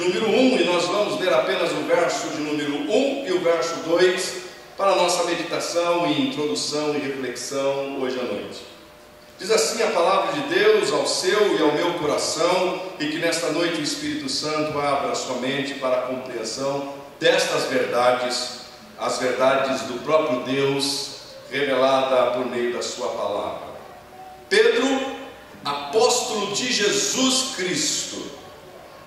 número 1, e nós vamos ler apenas o verso de número 1 e o verso 2 para a nossa meditação e introdução e reflexão hoje à noite. Diz assim a palavra de Deus ao seu e ao meu coração, e que nesta noite o Espírito Santo abra a sua mente para a compreensão destas verdades, as verdades do próprio Deus, revelada por meio da sua palavra. Pedro, apóstolo de Jesus Cristo,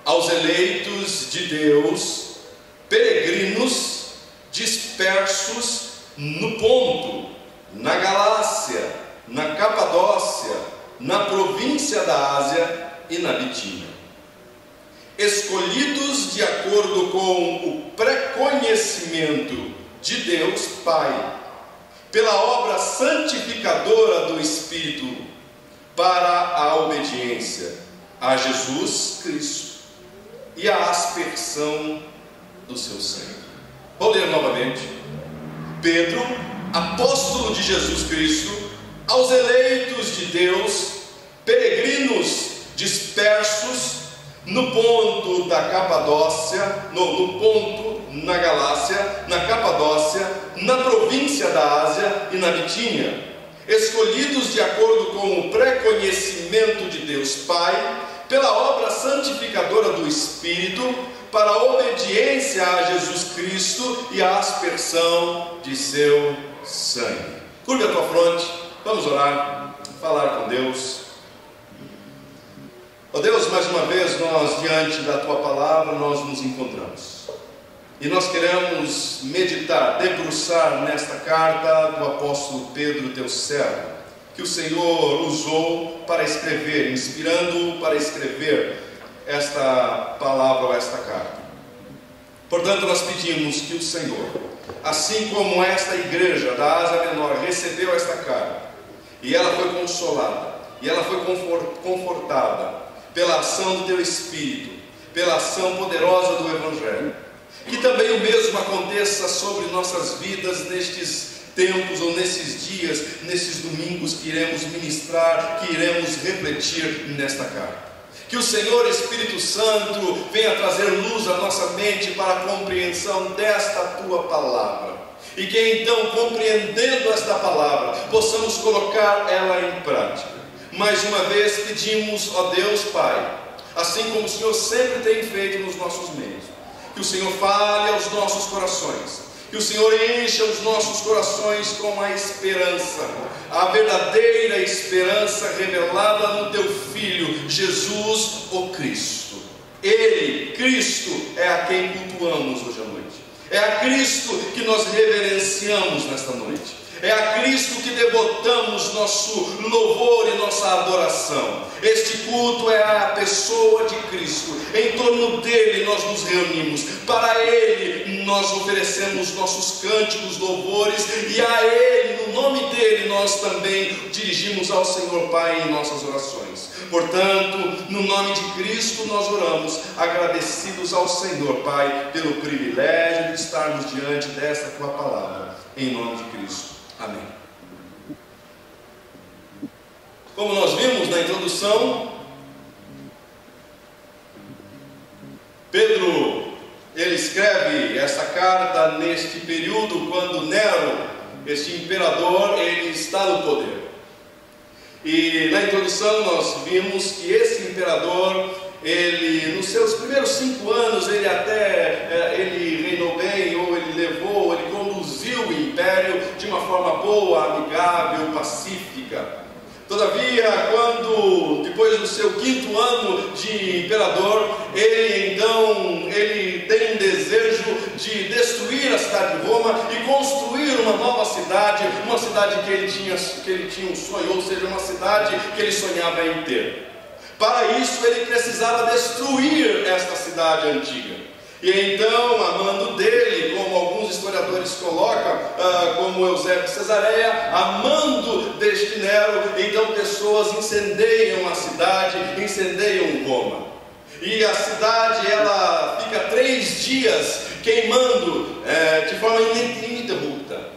aos eleitos de Deus, peregrinos, dispersos no Ponto, na Galácia, na Capadócia, na província da Ásia e na Bitínia, escolhidos de acordo com o pré-conhecimento de Deus Pai, pela obra santificadora do Espírito, para a obediência a Jesus Cristo e a aspersão do seu sangue. Vou ler novamente. Pedro, apóstolo de Jesus Cristo, aos eleitos de Deus, peregrinos dispersos no Ponto da Capadócia, no Ponto, na Galácia, na Capadócia, na província da Ásia e na Bitínia, escolhidos de acordo com o pré-conhecimento de Deus Pai, pela obra santificadora do Espírito, para a obediência a Jesus Cristo e a aspersão de seu sangue. Curve a tua fronte, vamos orar, falar com Deus. Ó Deus, mais uma vez nós, diante da tua palavra, nós nos encontramos. E nós queremos meditar, debruçar nesta carta do apóstolo Pedro, teu servo, que o Senhor usou para escrever, inspirando-o para escrever esta palavra ou esta carta. Portanto, nós pedimos que o Senhor, assim como esta igreja da Ásia Menor recebeu esta carta, e ela foi consolada, e ela foi confortada pela ação do teu Espírito, pela ação poderosa do Evangelho, que também o mesmo aconteça sobre nossas vidas nestes tempos ou nesses dias, nesses domingos que iremos ministrar, que iremos refletir nesta carta. Que o Senhor Espírito Santo venha trazer luz à nossa mente para a compreensão desta tua palavra, e que então, compreendendo esta palavra, possamos colocar ela em prática. Mais uma vez pedimos, ó Deus Pai, assim como o Senhor sempre tem feito nos nossos meios, que o Senhor fale aos nossos corações, que o Senhor encha os nossos corações com a esperança, a verdadeira esperança revelada no teu Filho, Jesus o Cristo. Ele, Cristo, é a quem cultuamos hoje à noite. É a Cristo que nós reverenciamos nesta noite. É a Cristo que devotamos nosso louvor e nossa adoração. Este culto é a pessoa de Cristo. Em torno dele nós nos reunimos. Para ele nós oferecemos nossos cânticos, louvores, e a ele, no nome dele, nós também dirigimos ao Senhor Pai em nossas orações. Portanto, no nome de Cristo nós oramos, agradecidos ao Senhor Pai pelo privilégio de estarmos diante desta tua palavra. Em nome de Cristo. Amém. Como nós vimos na introdução, Pedro, ele escreve essa carta neste período quando Nero, este imperador, ele está no poder. E na introdução nós vimos que esse imperador, ele, nos seus primeiros 5 anos, ele reinou bem, ou ele conduziu o império de uma forma boa, amigável, pacífica. Todavia, depois do seu 5º ano de imperador, ele tem um desejo de destruir a cidade de Roma e construir uma nova cidade, uma cidade que ele tinha um sonho, ou seja, uma cidade que ele sonhava em ter. Para isso ele precisava destruir esta cidade antiga. E então, a mando dele, como alguns historiadores colocam, como Eusébio de Cesareia, a mando deste Nero, então pessoas incendeiam a cidade, incendeiam Roma. E a cidade, ela fica 3 dias queimando de forma ininterrupta.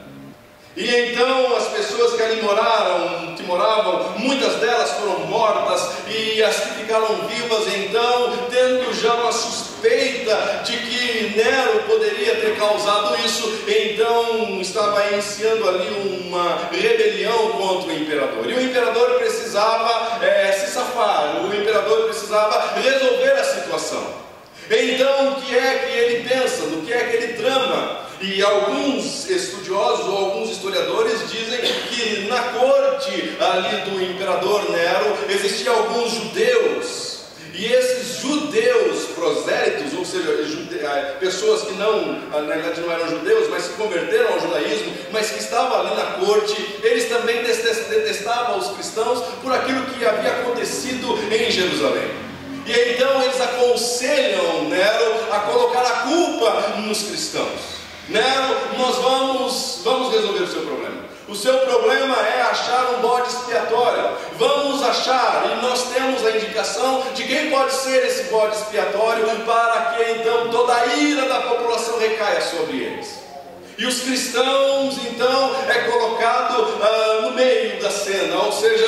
E então as pessoas que ali moravam, muitas delas foram mortas, e as que ficaram vivas, então, tendo já uma suspeita suspeita de que Nero poderia ter causado isso, então estava iniciando ali uma rebelião contra o imperador. E o imperador precisava se safar, o imperador precisava resolver a situação. Então, o que é que ele pensa? No que é que ele trama? E alguns estudiosos ou alguns historiadores dizem que na corte ali do imperador Nero existiam alguns judeus. E esses judeus prosélitos, ou seja, pessoas que na verdade não eram judeus, mas se converteram ao judaísmo, mas que estavam ali na corte, eles também detestavam os cristãos por aquilo que havia acontecido em Jerusalém. E então eles aconselham Nero a colocar a culpa nos cristãos. Nero, nós vamos resolver o seu problema. O seu problema é achar um bode expiatório. Vamos achar, e nós temos a indicação de quem pode ser esse bode expiatório, para que então toda a ira da população recaia sobre eles. E os cristãos então é colocado no meio da cena, ou seja,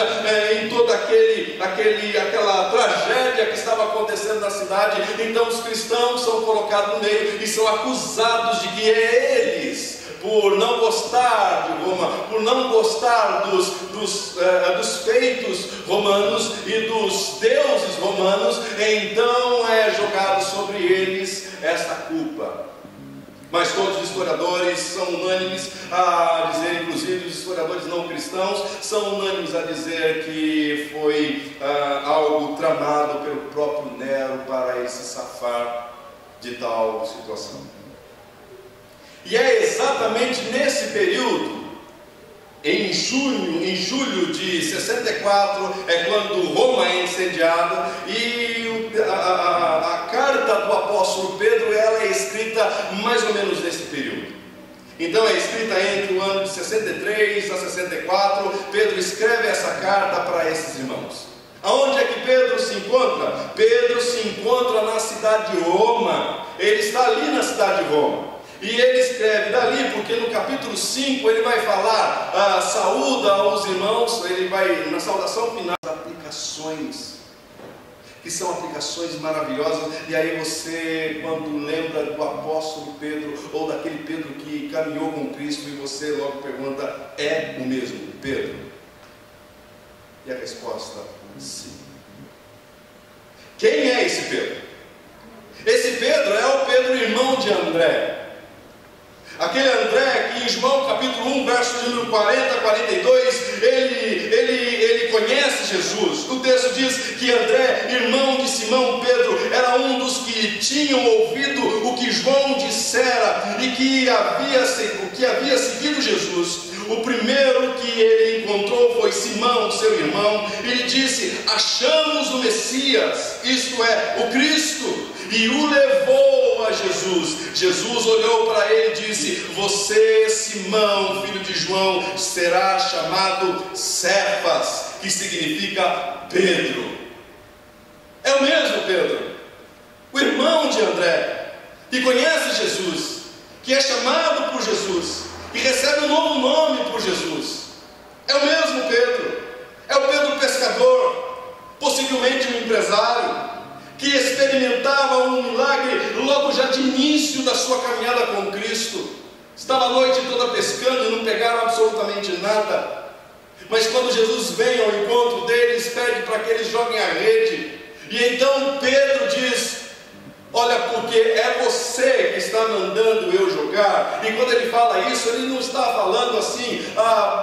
em toda aquela tragédia que estava acontecendo na cidade. Então os cristãos são colocados no meio e são acusados de que eles, por não gostar de Roma, por não gostar dos feitos romanos e dos deuses romanos, então é jogado sobre eles esta culpa. Mas todos os historiadores são unânimes a dizer, inclusive os historiadores não cristãos, são unânimes a dizer que foi algo tramado pelo próprio Nero para ele se safar de tal situação. E é exatamente nesse período, em julho de 64, é quando Roma é incendiada, e a carta do apóstolo Pedro, ela é escrita mais ou menos nesse período. Então é escrita entre o ano de 63 a 64, Pedro escreve essa carta para esses irmãos. Aonde é que Pedro se encontra? Pedro se encontra na cidade de Roma, ele está ali na cidade de Roma. E ele escreve dali, porque no capítulo 5 ele vai falar, saúda aos irmãos, ele vai, na saudação final, aplicações, que são aplicações maravilhosas. E aí você, quando lembra do apóstolo Pedro, ou daquele Pedro que caminhou com Cristo, e você logo pergunta, é o mesmo Pedro? E a resposta, sim. Quem é esse Pedro? Esse Pedro é o Pedro, irmão de André. Aquele André que em João capítulo 1, verso de número 40 a 42, ele conhece Jesus. O texto diz que André, irmão de Simão Pedro, era um dos que tinham ouvido o que João dissera e que havia seguido Jesus. O primeiro que ele encontrou foi Simão, seu irmão, e lhe disse, achamos o Messias, isto é, o Cristo, e o levou a Jesus. Jesus olhou para ele e disse, você, Simão, filho de João, será chamado Cefas, que significa Pedro. É o mesmo Pedro, o irmão de André, que conhece Jesus, que é chamado por Jesus, que recebe um novo nome por Jesus. É o mesmo Pedro, é o Pedro pescador, possivelmente um empresário, que experimentava um milagre logo já de início da sua caminhada com Cristo. Estava a noite toda pescando e não pegaram absolutamente nada. Mas quando Jesus vem ao encontro deles, pede para que eles joguem a rede. E então Pedro diz, olha, porque é você que está mandando eu jogar. E quando ele fala isso, ele não está falando assim,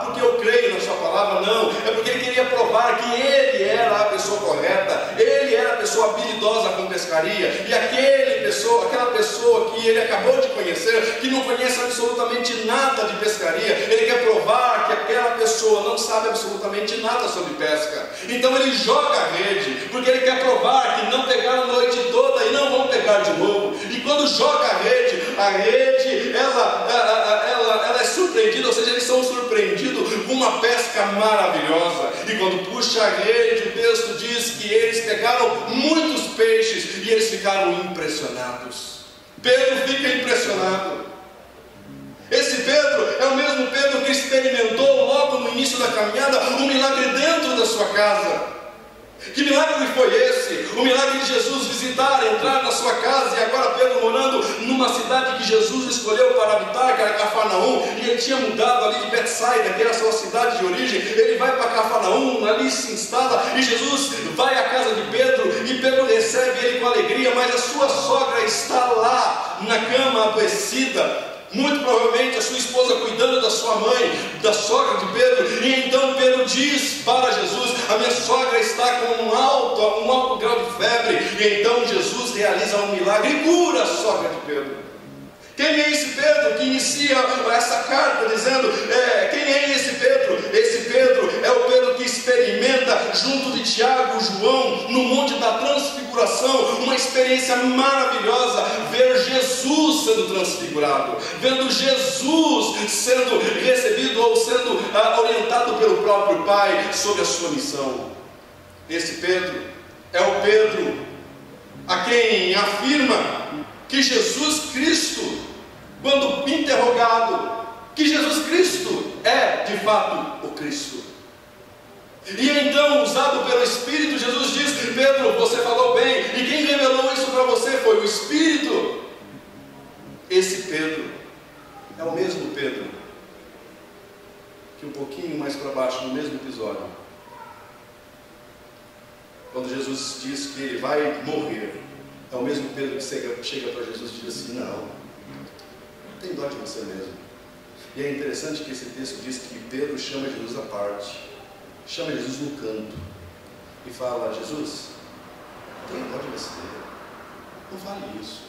porque eu creio na sua palavra, não. É porque ele queria provar que ele era a pessoa correta, ele era a pessoa habilidosa com pescaria. E aquela pessoa que ele acabou de conhecer, que não conhece absolutamente nada de pescaria, ele quer provar que aquela pessoa não sabe absolutamente nada sobre pesca. Então ele joga a rede, porque ele quer provar que não pegaram a noite toda e não vão pegar de novo. E quando joga a rede ela é surpreendida, ou seja, eles são surpreendidos com uma pesca maravilhosa. E quando puxa a rede, o texto diz que eles pegaram muitos peixes e eles ficaram impressionados. Pedro fica impressionado. Esse Pedro é o mesmo Pedro que experimentou logo no início da caminhada um milagre dentro da sua casa. Que milagre foi esse? O milagre de Jesus visitar, entrar na sua casa, e que Jesus escolheu para habitar, que era Cafarnaum, e ele tinha mudado ali de Betsaida, que era a sua cidade de origem. Ele vai para Cafarnaum, ali se instala, e Jesus vai à casa de Pedro, e Pedro recebe ele com alegria, mas a sua sogra está lá, na cama, adoecida. Muito provavelmente a sua esposa cuidando da sua mãe, da sogra de Pedro. E então Pedro diz para Jesus: a minha sogra está com um alto grau de febre. E então Jesus realiza um milagre e cura a sogra de Pedro. Quem é esse Pedro que inicia essa carta dizendo, quem é esse Pedro? Esse Pedro é o Pedro que experimenta junto de Tiago e João no Monte da Transfiguração, uma experiência maravilhosa, ver Jesus sendo transfigurado, vendo Jesus sendo recebido ou sendo orientado pelo próprio Pai sobre a sua missão. Esse Pedro é o Pedro a quem afirma que Jesus Cristo, quando interrogado, que Jesus Cristo é de fato o Cristo. E então, usado pelo Espírito, Jesus diz: Pedro, você falou bem, e quem revelou isso para você foi o Espírito. Esse Pedro é o mesmo Pedro que um pouquinho mais para baixo, no mesmo episódio, quando Jesus diz que ele vai morrer, é o mesmo Pedro que chega para Jesus e diz assim: não tem dó de você mesmo. E é interessante que esse texto diz que Pedro chama Jesus à parte, chama Jesus no canto e fala: Jesus, tem dó de você, não fale isso,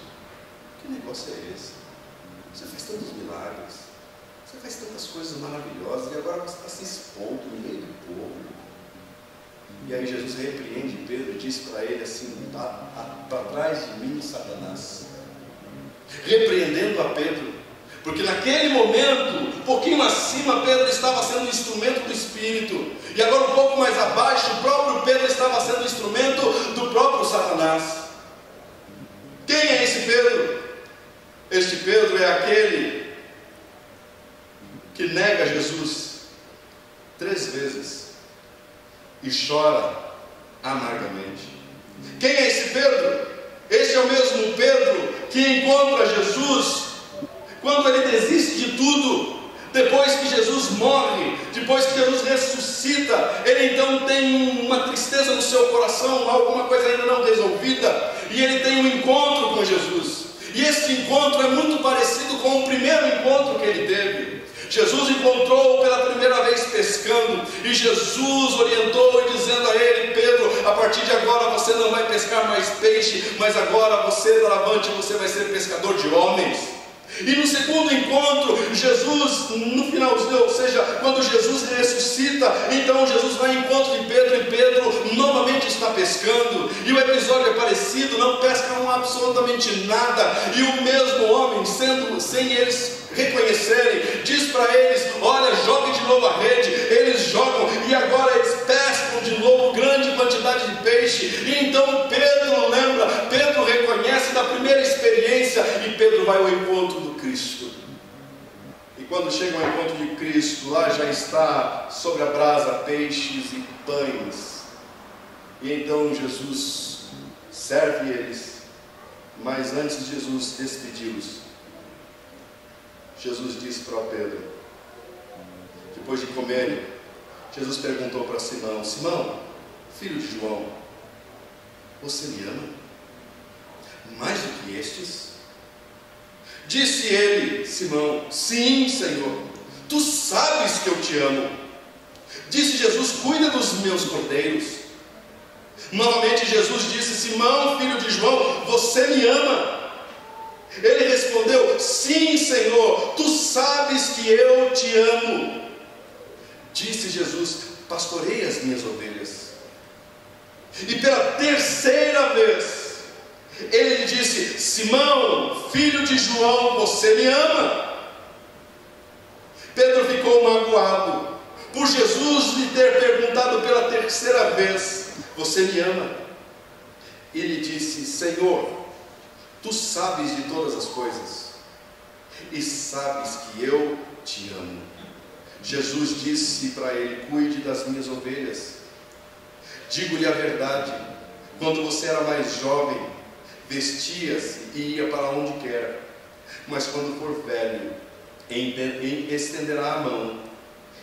que negócio é esse? Você faz tantos milagres, você faz tantas coisas maravilhosas, e agora você está se expondo no meio do povo. E aí Jesus repreende Pedro e diz para ele assim: para trás de mim, Satanás. Repreendendo a Pedro, porque naquele momento, um pouquinho acima, Pedro estava sendo instrumento do Espírito, e agora um pouco mais abaixo, o próprio Pedro estava sendo instrumento do próprio Satanás. Quem é esse Pedro? Este Pedro é aquele que nega Jesus 3 vezes e chora amargamente. Quem é esse Pedro? Este é o mesmo Pedro que encontra Jesus quando ele desiste de tudo, depois que Jesus morre, depois que Jesus ressuscita. Ele então tem uma tristeza no seu coração, alguma coisa ainda não resolvida, e ele tem um encontro com Jesus. E este encontro é muito parecido com o primeiro encontro que ele teve. Jesus encontrou pela primeira vez pescando, e Jesus orientou e dizendo a ele: Pedro, a partir de agora você não vai pescar mais peixe, mas agora você, doravante, você vai ser pescador de homens. E no segundo encontro, Jesus, no final, ou seja, quando Jesus ressuscita, então Jesus vai ao encontro de Pedro, e Pedro novamente está pescando, e o episódio é parecido, não pescam absolutamente nada, e o mesmo homem, sem eles reconhecerem, diz para eles: olha, jogue de novo a rede. Eles jogam, e agora eles pescam de novo grande quantidade de peixe. E então Pedro lembra, Pedro reconhece da primeira experiência, e Pedro vai ao encontro do Cristo. E quando chega ao encontro de Cristo, lá já está sobre a brasa peixes e pães. E então Jesus serve eles, mas antes de Jesus despedi-los, Jesus disse para Pedro, depois de comerem, Jesus perguntou para Simão: Simão, filho de João, você me ama mais do que estes? Disse ele, Simão: sim, Senhor, tu sabes que eu te amo. Disse Jesus: cuida dos meus cordeiros. Novamente Jesus disse: Simão, filho de João, você me ama? Ele respondeu: sim, Senhor, tu sabes que eu te amo. Disse Jesus: pastorei as minhas ovelhas. E pela 3ª vez ele lhe disse: Simão, filho de João, você me ama? Pedro ficou magoado por Jesus lhe ter perguntado pela 3ª vez: você me ama? Ele disse: Senhor, tu sabes de todas as coisas, e sabes que eu te amo. Jesus disse para ele: cuide das minhas ovelhas. Digo-lhe a verdade, quando você era mais jovem, vestia-se e ia para onde quer, Mas quando for velho, estenderá a mão,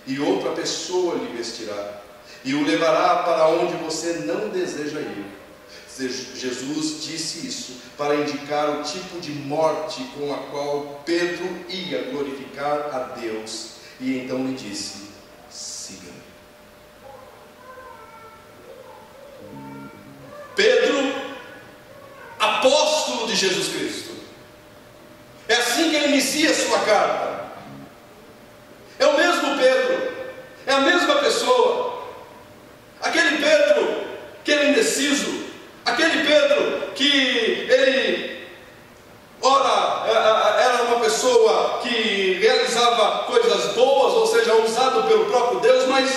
e outra pessoa lhe vestirá, e o levará para onde você não deseja ir. Jesus disse isso para indicar o tipo de morte com a qual Pedro ia glorificar a Deus. E então lhe disse: siga-me. Pedro, apóstolo de Jesus Cristo. É assim que ele inicia a sua carta. É o mesmo Pedro, é a mesma pessoa. Aquele Pedro que era indeciso, aquele Pedro que ele, ora, era uma pessoa que realizava coisas boas, ou seja, usado pelo próprio Deus, mas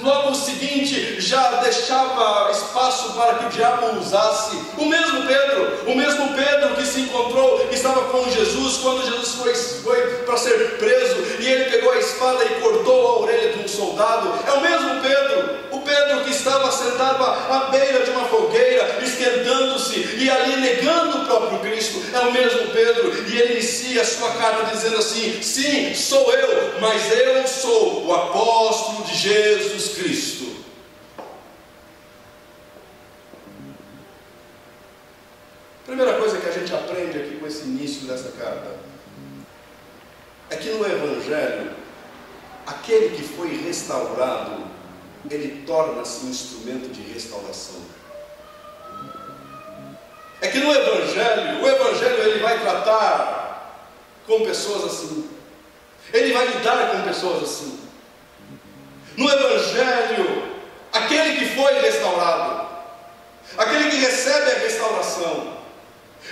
logo o seguinte já deixava espaço para que o diabo o usasse. O mesmo Pedro que se encontrou, que estava com Jesus quando Jesus foi para ser preso, e ele pegou a espada e cortou a orelha de um soldado. É o mesmo Pedro, o Pedro que estava sentado à beira de uma fogueira, esquentando-se e ali negando o próprio Cristo. É o mesmo Pedro, e ele inicia a sua carta dizendo assim: sim, sou eu, mas eu sou o apóstolo de Jesus Cristo. Primeira coisa que a gente aprende aqui com esse início dessa carta é que no Evangelho, aquele que foi restaurado, ele torna-se um instrumento de restauração. É que no Evangelho, o Evangelho ele vai tratar com pessoas assim, ele vai lidar com pessoas assim. No Evangelho, aquele que foi restaurado, aquele que recebe a restauração,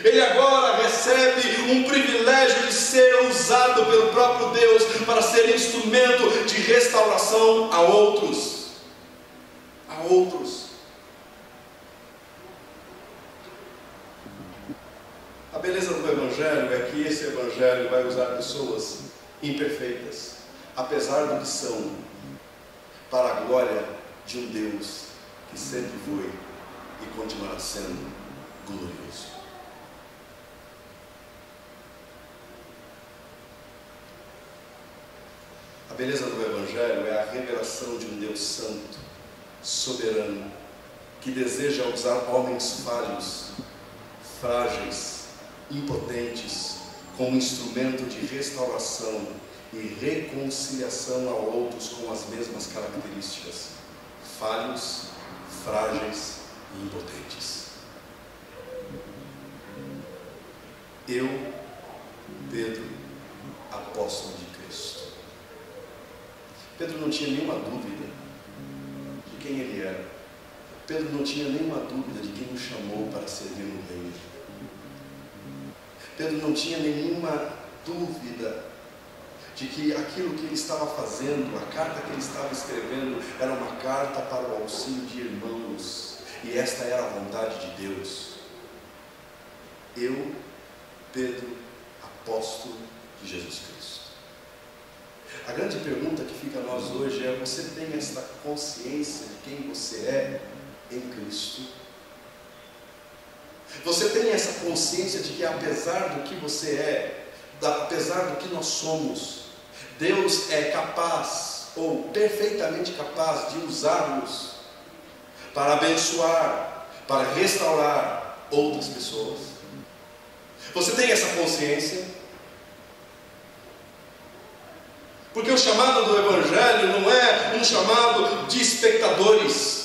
ele agora recebe um privilégio de ser usado pelo próprio Deus para ser instrumento de restauração a outros. A outros. A beleza do Evangelho é que esse Evangelho vai usar pessoas imperfeitas, apesar do que são, para a glória de um Deus que sempre foi e continuará sendo glorioso. A beleza do Evangelho é a revelação de um Deus santo, soberano, que deseja usar homens falhos, frágeis, impotentes, como instrumento de restauração e reconciliação a outros com as mesmas características: falhos, frágeis e impotentes. Eu, Pedro, apóstolo de Cristo. Pedro não tinha nenhuma dúvida de quem ele era. Pedro não tinha nenhuma dúvida de quem o chamou para servir no reino. Pedro não tinha nenhuma dúvida de que aquilo que ele estava fazendo, a carta que ele estava escrevendo, era uma carta para o auxílio de irmãos, e esta era a vontade de Deus. Eu, Pedro, apóstolo de Jesus Cristo. A grande pergunta que fica a nós hoje é: você tem esta consciência de quem você é em Cristo? Você tem essa consciência de que apesar do que você é, apesar do que nós somos, Deus é capaz, ou perfeitamente capaz, de usar-nos para abençoar, para restaurar outras pessoas? Você tem essa consciência? Porque o chamado do Evangelho não é um chamado de espectadores.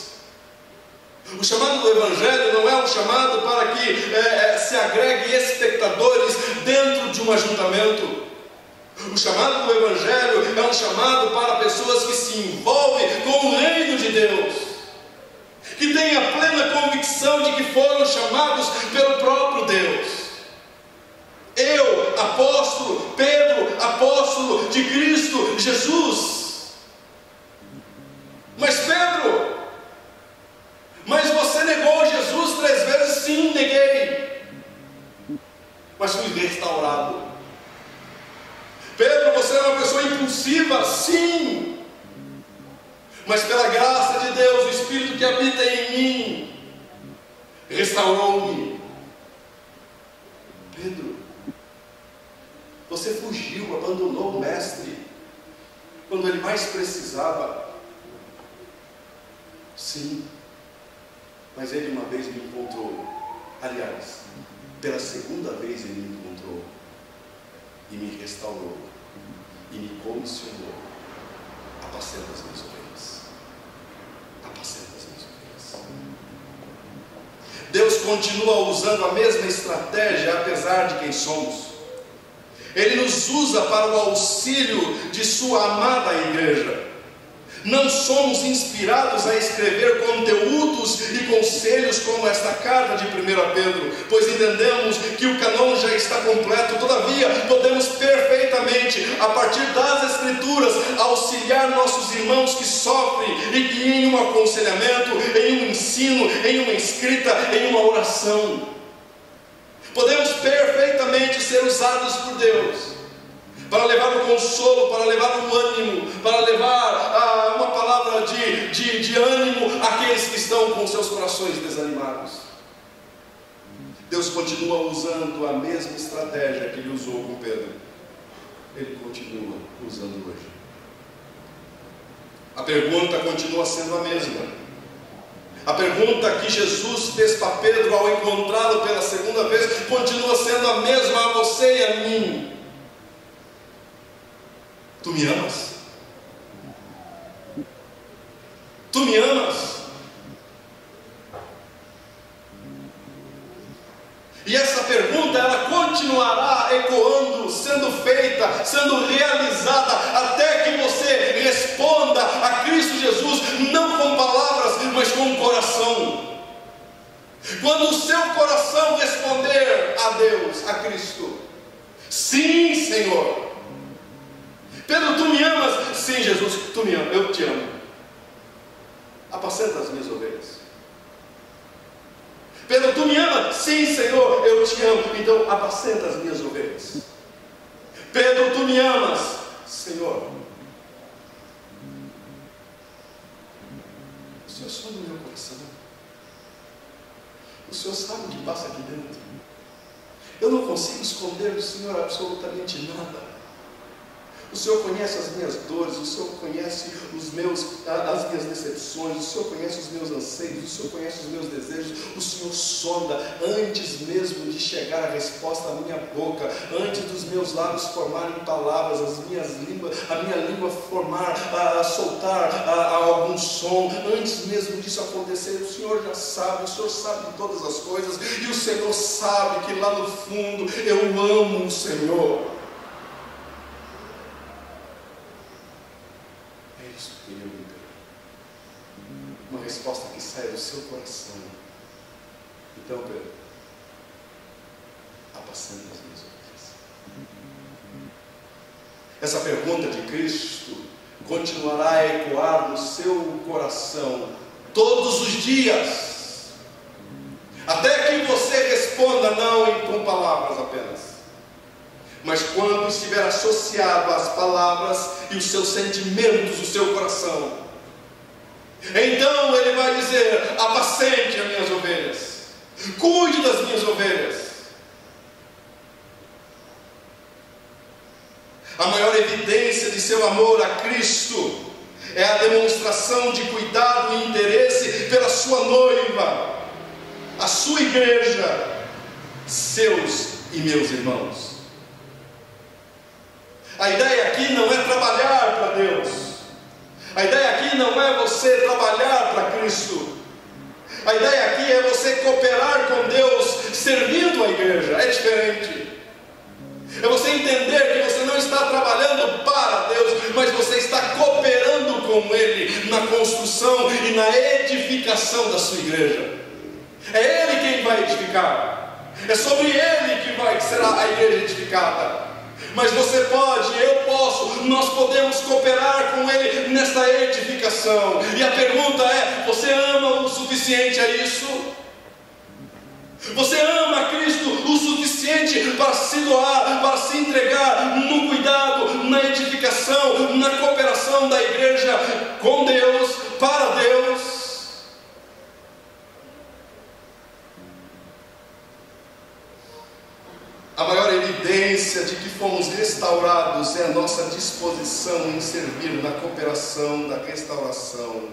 O chamado do Evangelho não é um chamado para que se agregue espectadores dentro de um ajuntamento. O chamado do Evangelho é um chamado para pessoas que se envolvem com o reino de Deus, que têm a plena convicção de que foram chamados pelo próprio Deus. Eu, apóstolo, Pedro, apóstolo de Cristo Jesus. Mas Pedro, mas você negou Jesus 3 vezes? Sim, neguei, mas fui restaurado. Pedro, você é uma pessoa impulsiva? Sim, mas pela graça de Deus, o Espírito que habita em mim restaurou-me. Pedro, Você fugiu, abandonou o Mestre quando ele mais precisava. Sim, mas ele uma vez me encontrou. Aliás, pela segunda vez ele me encontrou e me restaurou e me comissionou. Apacenta as minhas ovelhas. Apacenta as minhas ovelhas. Deus continua usando a mesma estratégia apesar de quem somos. Ele nos usa para o auxílio de sua amada igreja. Não somos inspirados a escrever conteúdos e conselhos como esta carta de 1 Pedro, pois entendemos que o cânon já está completo. Todavia, podemos perfeitamente, a partir das Escrituras, auxiliar nossos irmãos que sofrem e que em um aconselhamento, em um ensino, em uma escrita, em uma oração, podemos perfeitamente ser usados por Deus para levar o consolo, para levar o ânimo, para levar uma palavra de ânimo àqueles que estão com seus corações desanimados. Deus continua usando a mesma estratégia que ele usou com Pedro. Ele continua usando hoje. A pergunta continua sendo a mesma. A pergunta que Jesus fez para Pedro ao encontrá-lo pela segunda vez continua sendo a mesma a você e a mim. Tu me amas? Tu me amas? E essa pergunta ela continuará ecoando, sendo feita, sendo realizada, até que você responda a Cristo Jesus, não com palavras, mas com o coração. Quando o seu coração responder a Deus, a Cristo: sim, Senhor. Pedro, tu me amas? Sim, Jesus, tu me amas, eu te amo. Apacenta as minhas ovelhas. Pedro, tu me amas? Sim, Senhor, eu te amo. Então, apacenta as minhas ovelhas. Pedro, tu me amas? Senhor, o Senhor sonda o meu coração. O Senhor sabe o que passa aqui dentro. Eu não consigo esconder do Senhor absolutamente nada. O Senhor conhece as minhas dores, o Senhor conhece as minhas decepções, o Senhor conhece os meus anseios, o Senhor conhece os meus desejos, o Senhor sonda antes mesmo de chegar a resposta à minha boca, antes dos meus lábios formarem palavras, a minha língua formar, soltar algum som, antes mesmo disso acontecer, o Senhor já sabe, o Senhor sabe de todas as coisas, e o Senhor sabe que lá no fundo eu amo o Senhor. Uma resposta que sai do seu coração. Então, Pedro, apacenta as minhas ovelhas. Essa pergunta de Cristo continuará a ecoar no seu coração todos os dias, até que você responda não com palavras apenas, mas quando estiver associado às palavras e os seus sentimentos, o seu coração, então ele vai dizer: apacente as minhas ovelhas, cuide das minhas ovelhas. A maior evidência de seu amor a Cristo é a demonstração de cuidado e interesse pela sua noiva, a sua igreja, seus e meus irmãos. A ideia aqui não é trabalhar para Deus. A ideia aqui não é você trabalhar para Cristo. A ideia aqui é você cooperar com Deus, servindo a igreja. É diferente. É você entender que você não está trabalhando para Deus, mas você está cooperando com Ele na construção e na edificação da sua igreja. É Ele quem vai edificar. É sobre Ele que será a igreja edificada. Mas você pode, eu posso, nós podemos cooperar com Ele nesta edificação. E a pergunta é: você ama o suficiente a isso? Você ama Cristo o suficiente para se doar, para se entregar no cuidado, na edificação, na cooperação da igreja com Deus, para Deus? A maior evidência evidência de que fomos restaurados é a nossa disposição em servir na cooperação da restauração.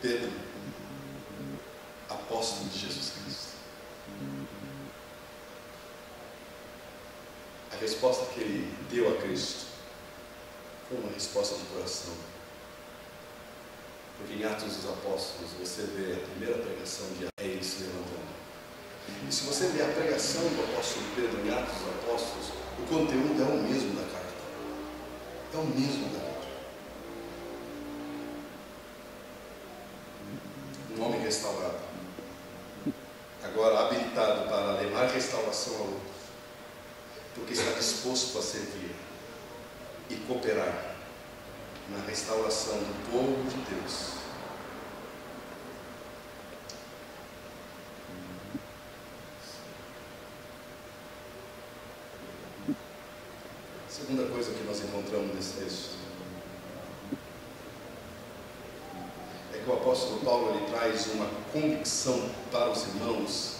Pedro, apóstolo de Jesus Cristo. A resposta que ele deu a Cristo foi uma resposta de coração. Porque em Atos dos Apóstolos você vê a primeira pregação de ele se levantando. E se você vê a pregação do apóstolo Pedro em Atos dos Apóstolos, o conteúdo é o mesmo da carta. É o mesmo da carta. Um homem restaurado, agora habilitado para levar restauração a outro, porque está disposto a servir e cooperar na restauração do povo de Deus. Segunda coisa que nós encontramos nesse texto é que o apóstolo Paulo ele traz uma convicção para os irmãos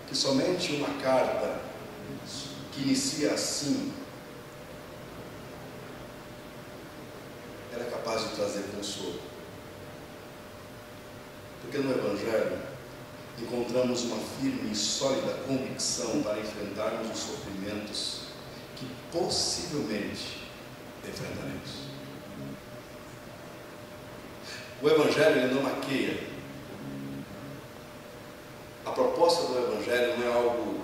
que somente uma carta que inicia assim era capaz de trazer consolo. Porque no Evangelho encontramos uma firme e sólida convicção para enfrentarmos os sofrimentos que possivelmente enfrentaremos. O Evangelho ele não maqueia. A proposta do Evangelho não é algo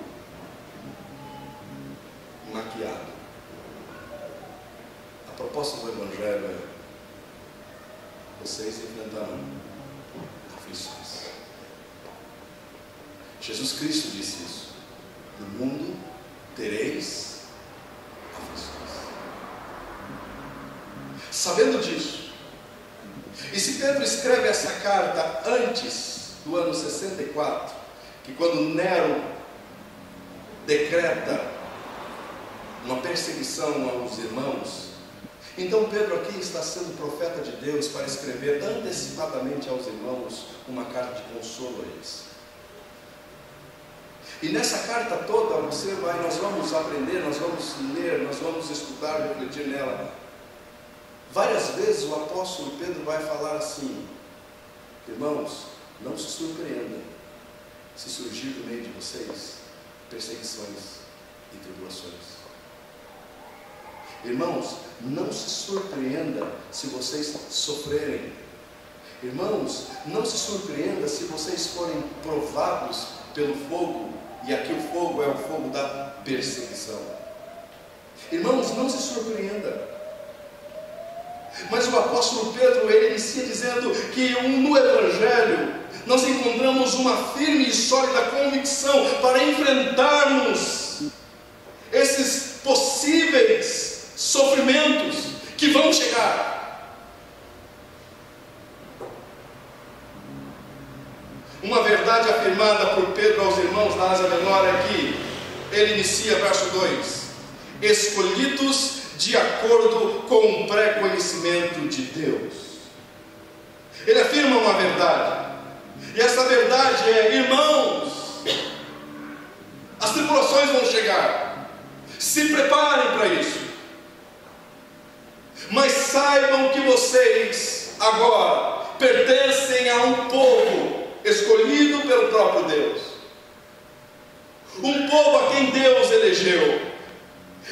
maquiado. A proposta do Evangelho é: vocês enfrentarão aflições. Jesus Cristo disse isso: no mundo tereis aflições. Sabendo disso, e se Pedro escreve essa carta antes do ano 64, que quando Nero decreta uma perseguição aos irmãos, então Pedro aqui está sendo profeta de Deus para escrever antecipadamente aos irmãos uma carta de consolo a eles. E nessa carta toda nós vamos aprender, nós vamos ler, nós vamos estudar, refletir nela. Várias vezes o apóstolo Pedro vai falar assim: irmãos, não se surpreendam se surgir no meio de vocês perseguições e tribulações. Irmãos, não se surpreenda se vocês sofrerem. Irmãos, não se surpreenda se vocês forem provados pelo fogo, e aqui o fogo é o fogo da perseguição. Irmãos, não se surpreenda. Mas o apóstolo Pedro, ele inicia dizendo que no Evangelho nós encontramos uma firme e sólida convicção para enfrentarmos esses possíveis sofrimentos que vão chegar. Uma verdade afirmada por Pedro aos irmãos da Ásia Menor é que ele inicia verso 2: escolhidos de acordo com o pré-conhecimento de Deus. Ele afirma uma verdade, e essa verdade é: irmãos, as tribulações vão chegar, se preparem para isso, mas saibam que vocês agora pertencem a um povo escolhido pelo próprio Deus, um povo a quem Deus elegeu,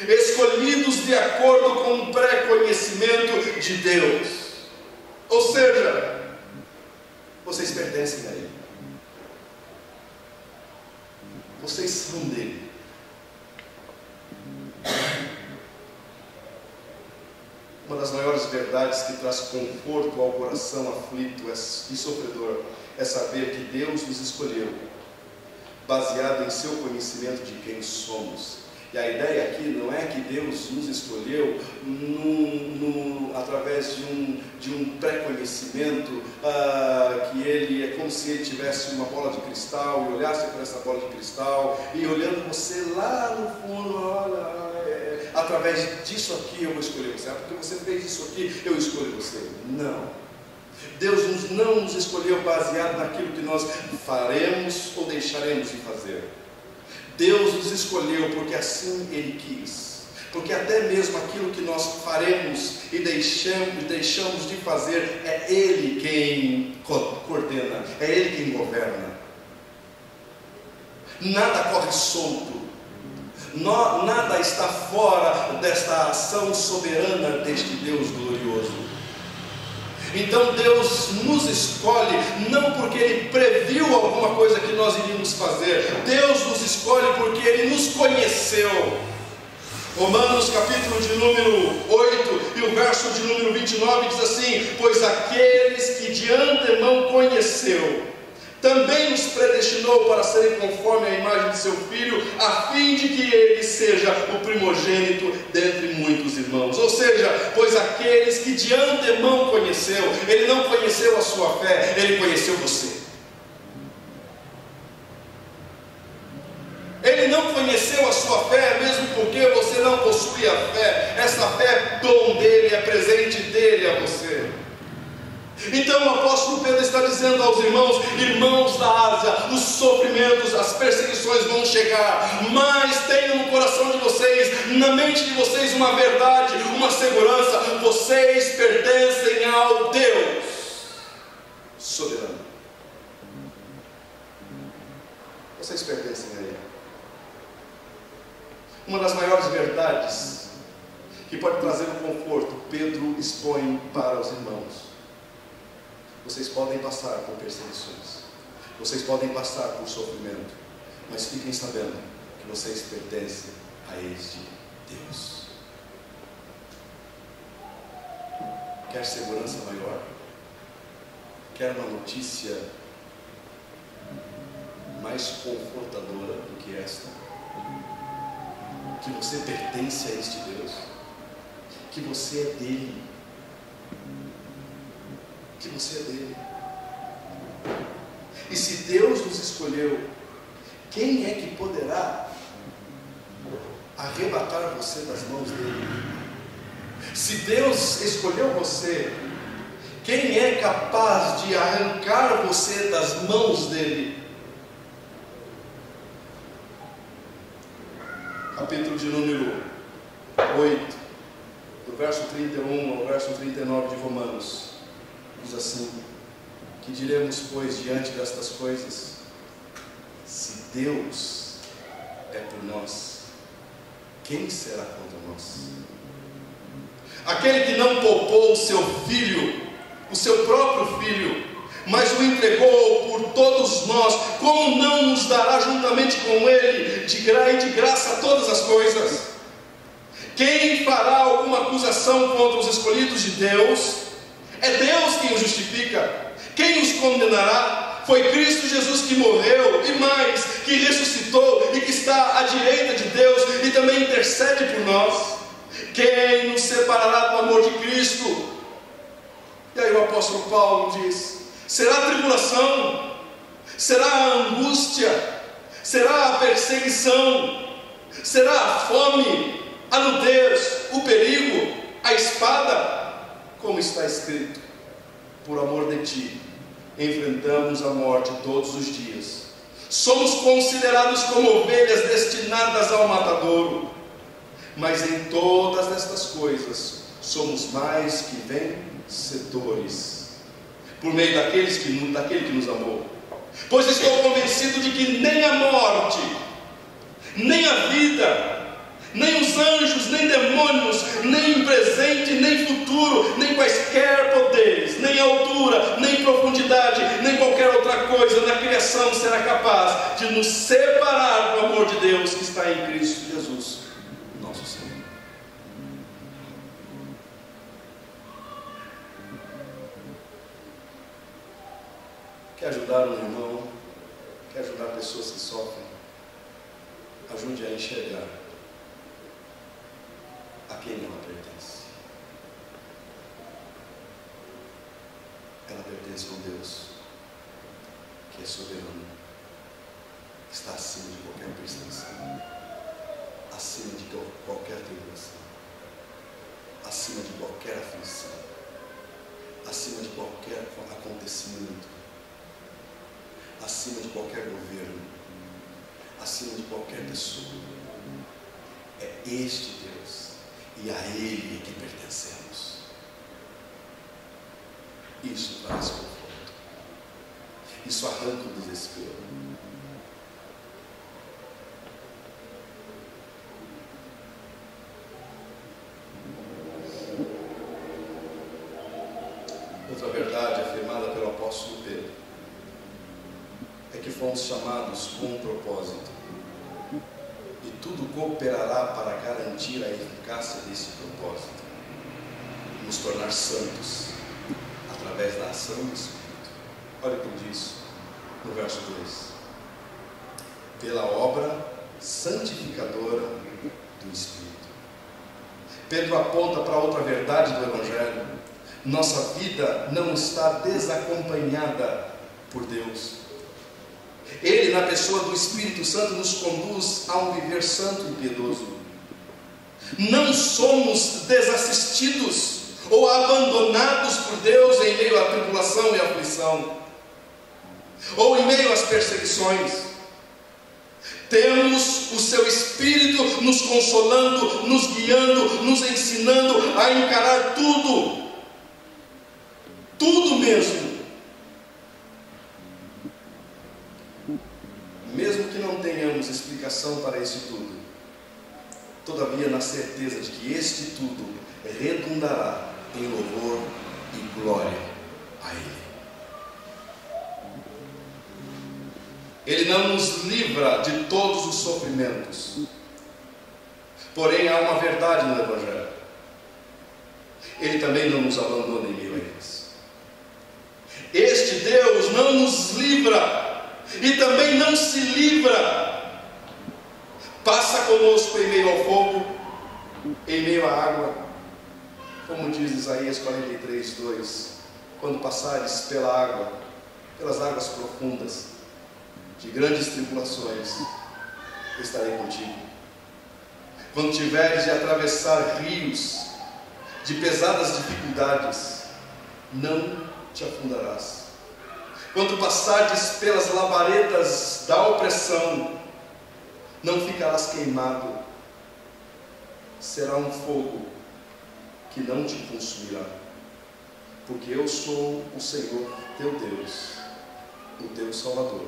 escolhidos de acordo com o pré-conhecimento de Deus. Ou seja, vocês pertencem a Ele, vocês são dele. Uma das maiores verdades que traz conforto ao coração aflito e sofredor é saber que Deus nos escolheu baseado em seu conhecimento de quem somos. E a ideia aqui não é que Deus nos escolheu através de um pré-conhecimento, que Ele é como se Ele tivesse uma bola de cristal e olhasse para essa bola de cristal e olhando você lá no fundo, olha, através disso aqui eu vou escolher você, porque você fez isso aqui, eu escolho você. Não. Deus não nos escolheu baseado naquilo que nós faremos ou deixaremos de fazer. Deus nos escolheu porque assim Ele quis. Porque até mesmo aquilo que nós faremos e deixamos de fazer, é Ele quem coordena, é Ele quem governa. Nada corre solto, nada está fora desta ação soberana deste Deus glorioso. Então Deus nos escolhe não porque Ele previu alguma coisa que nós iríamos fazer. Deus nos escolhe porque Ele nos conheceu. Romanos capítulo de número 8 e o verso de número 29 diz assim: pois aqueles que de antemão conheceu, também nos predestinou para serem conforme a imagem de seu Filho, a fim de que ele seja o primogênito dentre muitos irmãos. Ou seja, pois aqueles que de antemão conheceu, Ele não conheceu a sua fé, Ele conheceu você. Ele não conheceu a sua fé, mesmo porque você não possui a fé. Essa fé é dom dele, é presente dele a você. Então o apóstolo Pedro está dizendo aos irmãos: irmãos da Ásia, os sofrimentos, as perseguições vão chegar, mas tenham no coração de vocês, na mente de vocês, uma verdade, uma segurança: vocês pertencem ao Deus soberano. Vocês pertencem a Ele. Uma das maiores verdades que pode trazer um conforto, Pedro expõe para os irmãos: vocês podem passar por perseguições, vocês podem passar por sofrimento, mas fiquem sabendo que vocês pertencem a este Deus. Quer segurança maior? Quer uma notícia mais confortadora do que esta? Que você pertence a este Deus, que você é dele, que você é dele. E se Deus nos escolheu, quem é que poderá arrebatar você das mãos dele? Se Deus escolheu você, quem é capaz de arrancar você das mãos dele? Capítulo de número 8, do verso 31 ao verso 39 de Romanos, diz assim: que diremos, pois, diante destas coisas? Se Deus é por nós, quem será contra nós? Aquele que não poupou o seu Filho, o seu próprio Filho, mas o entregou por todos nós, como não nos dará juntamente com Ele de graça todas as coisas? Quem fará alguma acusação contra os escolhidos de Deus? É Deus quem os justifica. Quem os condenará? Foi Cristo Jesus que morreu, e mais, que ressuscitou e que está à direita de Deus e também intercede por nós. Quem nos separará do amor de Cristo? E aí o apóstolo Paulo diz: será a tribulação? Será a angústia? Será a perseguição? Será a fome? A nudez? O perigo? A espada? Como está escrito: por amor de ti enfrentamos a morte todos os dias. Somos considerados como ovelhas destinadas ao matadouro. Mas em todas estas coisas somos mais que vencedores, por meio daquele que nos amou. Pois estou convencido de que nem a morte, nem a vida, nem os anjos, nem demônios, nem presente, nem futuro, nem quaisquer poderes, nem altura, nem profundidade, nem qualquer outra coisa na criação será capaz de nos separar do amor de Deus que está em Cristo Jesus, nosso Senhor. Quer ajudar um irmão? Quer ajudar pessoas que sofrem? Ajude a enxergar a quem ela pertence. Ela pertence a um Deus que é soberano, que está acima de qualquer perseguição, acima de qualquer tribulação, acima de qualquer aflição, acima de qualquer desse mundo, acima de qualquer governo, acima de qualquer pessoa. É este Deus, e a Ele é que pertencemos. Isso traz conforto, isso arranca o desespero. Outra verdade afirmada pelo apóstolo Pedro é que fomos chamados com um propósito, e tudo cooperará para garantir a eficácia desse propósito, nos tornar santos através da ação do Espírito. Olha o que ele diz no verso 2: pela obra santificadora do Espírito. Pedro aponta para outra verdade do Evangelho: nossa vida não está desacompanhada por Deus. Ele, na pessoa do Espírito Santo, nos conduz a um viver santo e piedoso. Não somos desassistidos ou abandonados por Deus em meio à tribulação e à aflição, ou em meio às perseguições. Temos o seu Espírito nos consolando, nos guiando, nos ensinando a encarar tudo, tudo mesmo. Mesmo que não tenhamos explicação para esse tudo, todavia na certeza de que este tudo redundará em louvor e glória a Ele. Ele não nos livra de todos os sofrimentos, porém há uma verdade no Evangelho: Ele também não nos abandona em meio a eles. Este Deus não nos livra e também não se livra. Passa conosco em meio ao fogo, em meio à água, como diz Isaías 43, 2: quando passares pela água, pelas águas profundas, de grandes tribulações, estarei contigo. Quando tiveres de atravessar rios de pesadas dificuldades, não te afundarás. Quando passares pelas labaredas da opressão, não ficarás queimado. Será um fogo que não te consumirá, porque eu sou o Senhor teu Deus, o teu Salvador,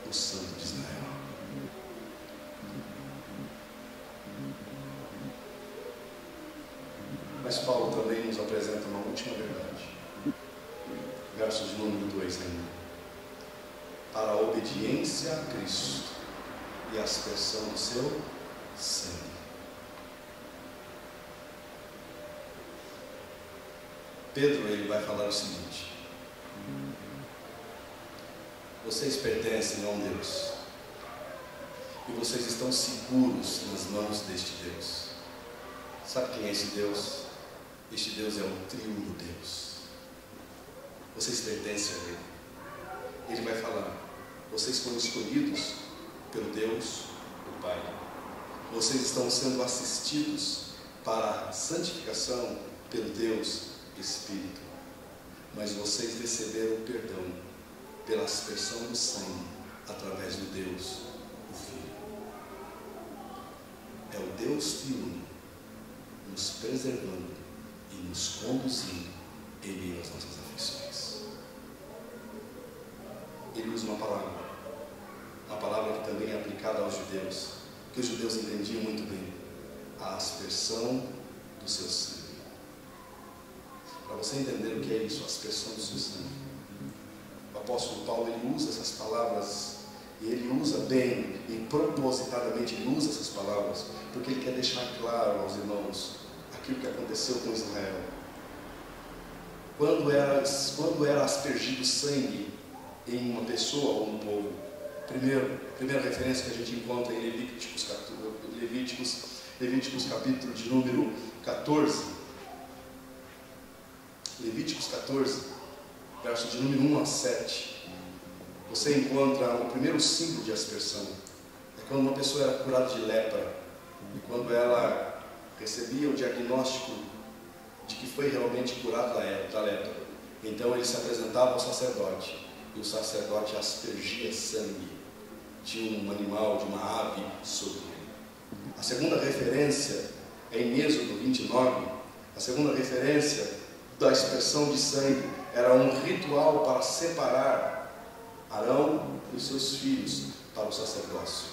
o Santo de Israel. Mas Paulo também nos apresenta uma última verdade. Verso de número 2 ainda: para a obediência a Cristo e a aspersão do seu sangue. Pedro, ele vai falar o seguinte: vocês pertencem a um Deus, e vocês estão seguros nas mãos deste Deus. Sabe quem é esse Deus? Este Deus é o triuno Deus. Vocês pertencem a Ele. Ele vai falar: vocês foram escolhidos pelo Deus, o Pai. Vocês estão sendo assistidos para a santificação pelo Deus Espírito. Mas vocês receberam o perdão pela aspersão do sangue através do Deus, o Filho. É o Deus triuno nos preservando e nos conduzindo em meio às nossas aflições. Ele usa uma palavra que também é aplicada aos judeus, que os judeus entendiam muito bem: a aspersão do seu sangue. Para você entender o que é isso, a aspersão do seu sangue, o apóstolo Paulo, ele usa essas palavras, e ele usa bem, e propositadamente ele usa essas palavras, porque ele quer deixar claro aos irmãos aquilo que aconteceu com Israel. Quando era aspergido sangue em uma pessoa ou um povo, primeira referência que a gente encontra em Levíticos capítulo de número 14, Levíticos 14, verso de número 1 a 7, você encontra o primeiro símbolo de aspersão. É quando uma pessoa era curada de lepra, e quando ela recebia o diagnóstico de que foi realmente curado da lepra, Então ele se apresentava ao sacerdote, e o sacerdote aspergia sangue de um animal, de uma ave sobre ele. A segunda referência é em Êxodo 29, a segunda referência da expressão de sangue era um ritual para separar Arão e os seus filhos para o sacerdócio.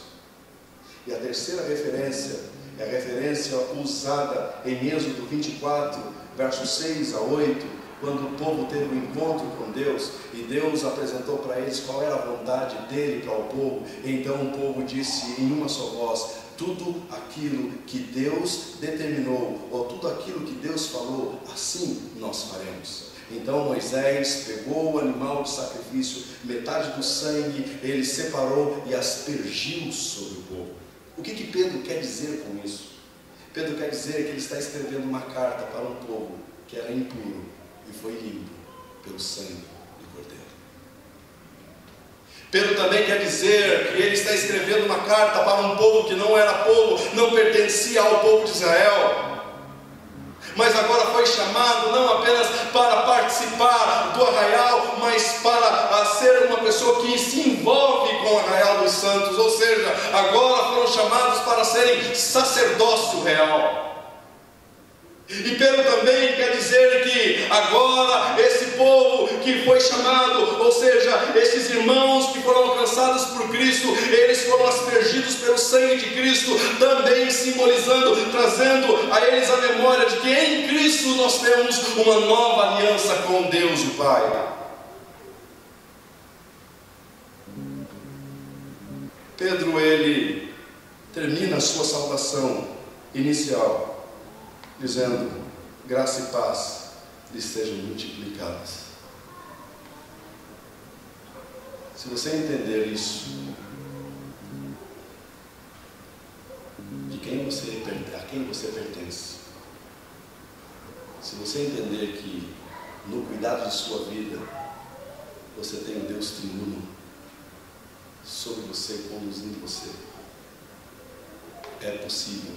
E a terceira referência é a referência usada em Êxodo 24, versos 6 a 8, quando o povo teve um encontro com Deus, e Deus apresentou para eles qual era a vontade dele para o povo. Então o povo disse em uma só voz: tudo aquilo que Deus determinou, ou tudo aquilo que Deus falou, assim nós faremos. Então Moisés pegou o animal de sacrifício, metade do sangue ele separou e aspergiu sobre o povo. O que Pedro quer dizer com isso? Pedro quer dizer que ele está escrevendo uma carta para um povo que era impuro e foi limpo pelo sangue do Cordeiro. Pedro também quer dizer que ele está escrevendo uma carta para um povo que não era povo, não pertencia ao povo de Israel, mas agora foi chamado não apenas para participar do arraial, mas para ser uma pessoa que se envolve com o arraial dos santos, ou seja, agora foram chamados para serem sacerdócio real. E Pedro também quer dizer que agora esse povo que foi chamado, ou seja, esses irmãos que foram alcançados por Cristo, eles foram aspergidos pelo sangue de Cristo, também simbolizando, trazendo a eles a memória de que em Cristo nós temos uma nova aliança com Deus o Pai. Pedro, ele termina a sua saudação inicial dizendo: graça e paz lhes sejam multiplicadas. Se você entender isso, de a quem você pertence, se você entender que no cuidado de sua vida você tem um Deus triuno sobre você, conduzindo você, é possível,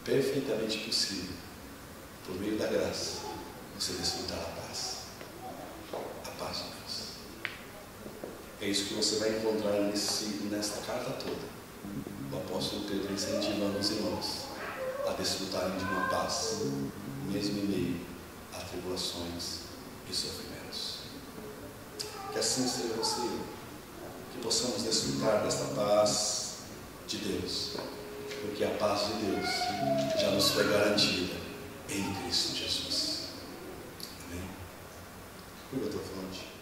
perfeitamente possível, por meio da graça, você desfrutar a paz de Deus. É isso que você vai encontrar nesta carta toda. O apóstolo Pedro incentivando os irmãos a desfrutarem de uma paz, mesmo em meio a tribulações e sofrimentos. Que assim seja você e eu, que possamos desfrutar desta paz de Deus, porque a paz de Deus já nos foi garantida em Cristo Jesus. Amém? Cuida a tua fonte.